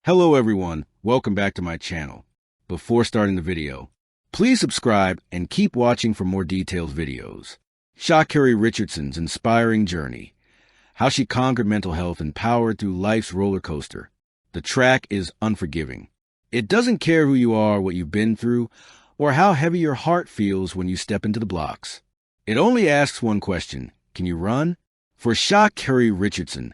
Hello everyone, welcome back to my channel. Before starting the video, please subscribe and keep watching for more detailed videos. Sha Carri Richardson's inspiring journey. How she conquered mental health and powered through life's roller coaster. The track is unforgiving. It doesn't care who you are, what you've been through, or how heavy your heart feels when you step into the blocks. It only asks one question: can you run? For Sha Carri Richardson,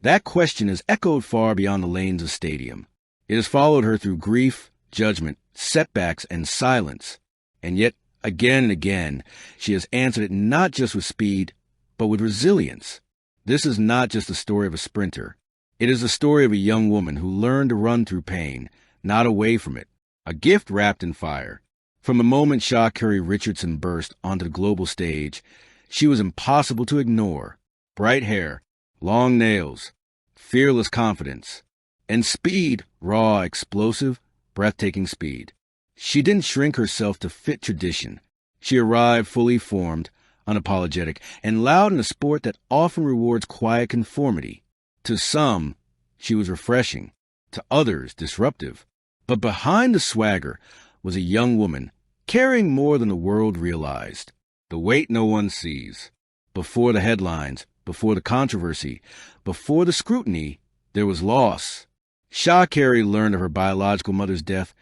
that question has echoed far beyond the lanes of stadium. It has followed her through grief, judgment, setbacks, and silence. And yet, again and again, she has answered it not just with speed, but with resilience. This is not just the story of a sprinter. It is the story of a young woman who learned to run through pain, not away from it. A gift wrapped in fire. From the moment Sha Carri Richardson burst onto the global stage, she was impossible to ignore. Bright hair, long nails, fearless confidence, and speed, raw, explosive, breathtaking speed. She didn't shrink herself to fit tradition. She arrived fully formed, unapologetic, and loud in a sport that often rewards quiet conformity. To some, she was refreshing, to others, disruptive. But behind the swagger was a young woman, carrying more than the world realized. The weight no one sees. Before the headlines, before the controversy, before the scrutiny, there was loss. Sha Carri learned of her biological mother's death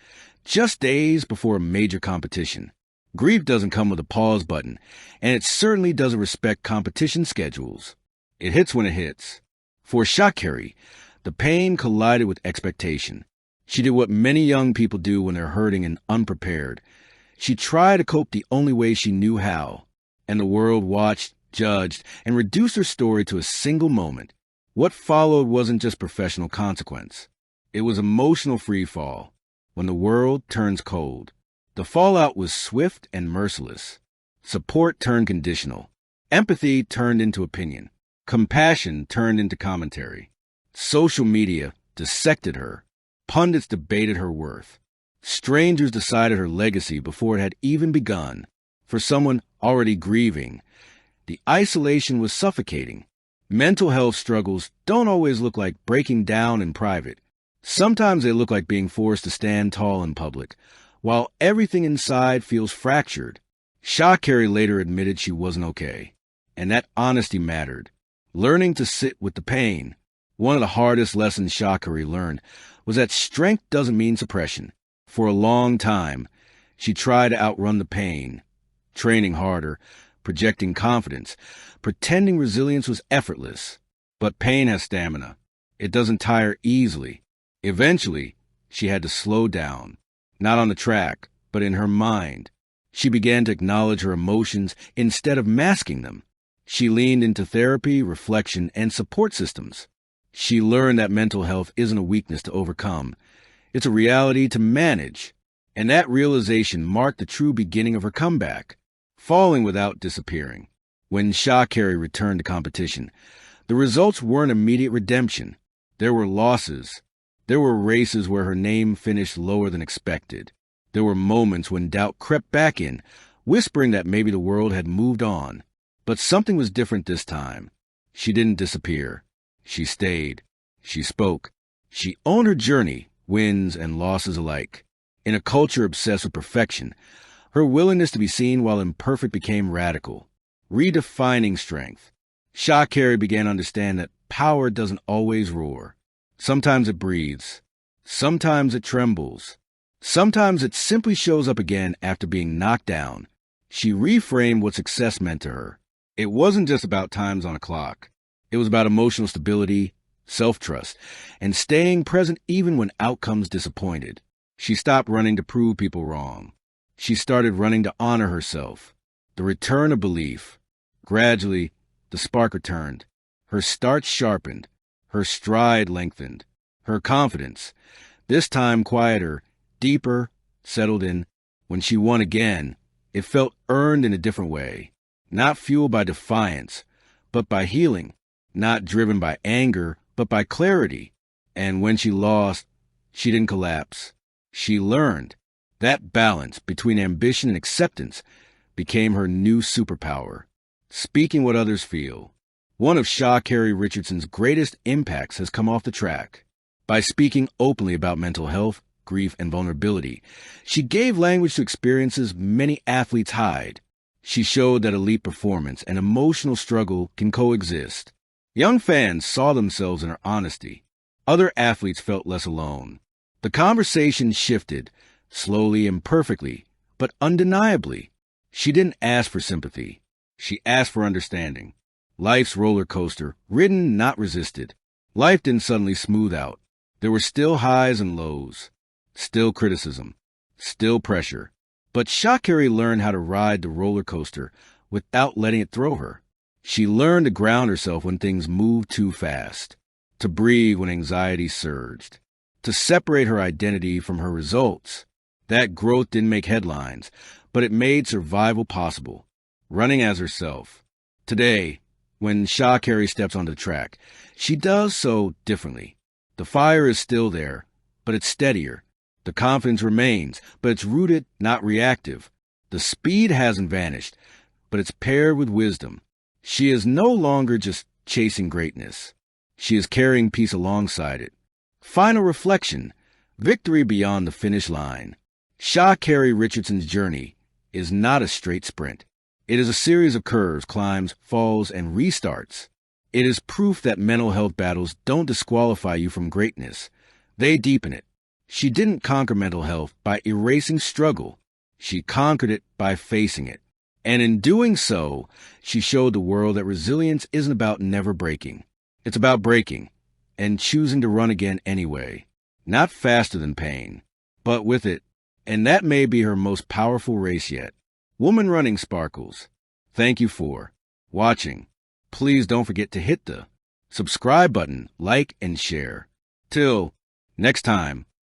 just days before a major competition. Grief doesn't come with a pause button, and it certainly doesn't respect competition schedules. It hits when it hits. For Sha Carri, the pain collided with expectation. She did what many young people do when they're hurting and unprepared. She tried to cope the only way she knew how, and the world watched, judged, and reduced her story to a single moment. What followed wasn't just professional consequence. It was emotional freefall. When the world turns cold, the fallout was swift and merciless. Support turned conditional. Empathy turned into opinion. Compassion turned into commentary. Social media dissected her. Pundits debated her worth. Strangers decided her legacy before it had even begun. For someone already grieving, the isolation was suffocating. Mental health struggles don't always look like breaking down in private. Sometimes they look like being forced to stand tall in public, while everything inside feels fractured. Sha Carri later admitted she wasn't okay, and that honesty mattered. Learning to sit with the pain. One of the hardest lessons Sha Carri learned was that strength doesn't mean suppression. For a long time, she tried to outrun the pain, training harder, projecting confidence, pretending resilience was effortless. But pain has stamina. It doesn't tire easily. Eventually, she had to slow down, not on the track, but in her mind. She began to acknowledge her emotions instead of masking them. She leaned into therapy, reflection, and support systems. She learned that mental health isn't a weakness to overcome. It's a reality to manage. And that realization marked the true beginning of her comeback, falling without disappearing. When Sha Carri returned to competition, the results weren't immediate redemption. There were losses. There were races where her name finished lower than expected. There were moments when doubt crept back in, whispering that maybe the world had moved on. But something was different this time. She didn't disappear. She stayed. She spoke. She owned her journey, wins and losses alike. In a culture obsessed with perfection, her willingness to be seen while imperfect became radical, redefining strength. Sha Carri began to understand that power doesn't always roar. Sometimes it breathes. Sometimes it trembles. Sometimes it simply shows up again after being knocked down. She reframed what success meant to her. It wasn't just about times on a clock. It was about emotional stability, self-trust, and staying present even when outcomes disappointed. She stopped running to prove people wrong. She started running to honor herself. The return of belief. Gradually, the spark returned. Her start sharpened. Her stride lengthened. Her confidence, this time quieter, deeper, settled in. When she won again, it felt earned in a different way. Not fueled by defiance, but by healing. Not driven by anger, but by clarity. And when she lost, she didn't collapse. She learned. That balance between ambition and acceptance became her new superpower. Speaking what others feel. One of Sha Carri Richardson's greatest impacts has come off the track. By speaking openly about mental health, grief, and vulnerability, she gave language to experiences many athletes hide. She showed that elite performance and emotional struggle can coexist. Young fans saw themselves in her honesty. Other athletes felt less alone. The conversation shifted, slowly and perfectly, but undeniably. She didn't ask for sympathy. She asked for understanding. Life's roller coaster, ridden, not resisted. Life didn't suddenly smooth out. There were still highs and lows, still criticism, still pressure. But Sha Carri learned how to ride the roller coaster without letting it throw her. She learned to ground herself when things moved too fast, to breathe when anxiety surged, to separate her identity from her results. That growth didn't make headlines, but it made survival possible, running as herself. Today, when Sha Carri steps on the track, she does so differently. The fire is still there, but it's steadier. The confidence remains, but it's rooted, not reactive. The speed hasn't vanished, but it's paired with wisdom. She is no longer just chasing greatness. She is carrying peace alongside it. Final reflection: victory beyond the finish line. Sha Carri Richardson's journey is not a straight sprint. It is a series of curves, climbs, falls, and restarts. It is proof that mental health battles don't disqualify you from greatness. They deepen it. She didn't conquer mental health by erasing struggle. She conquered it by facing it. And in doing so, she showed the world that resilience isn't about never breaking. It's about breaking and choosing to run again anyway. Not faster than pain, but with it. And that may be her most powerful race yet. Woman Running Sparkles, thank you for watching. Please don't forget to hit the subscribe button, like, and share. Till next time.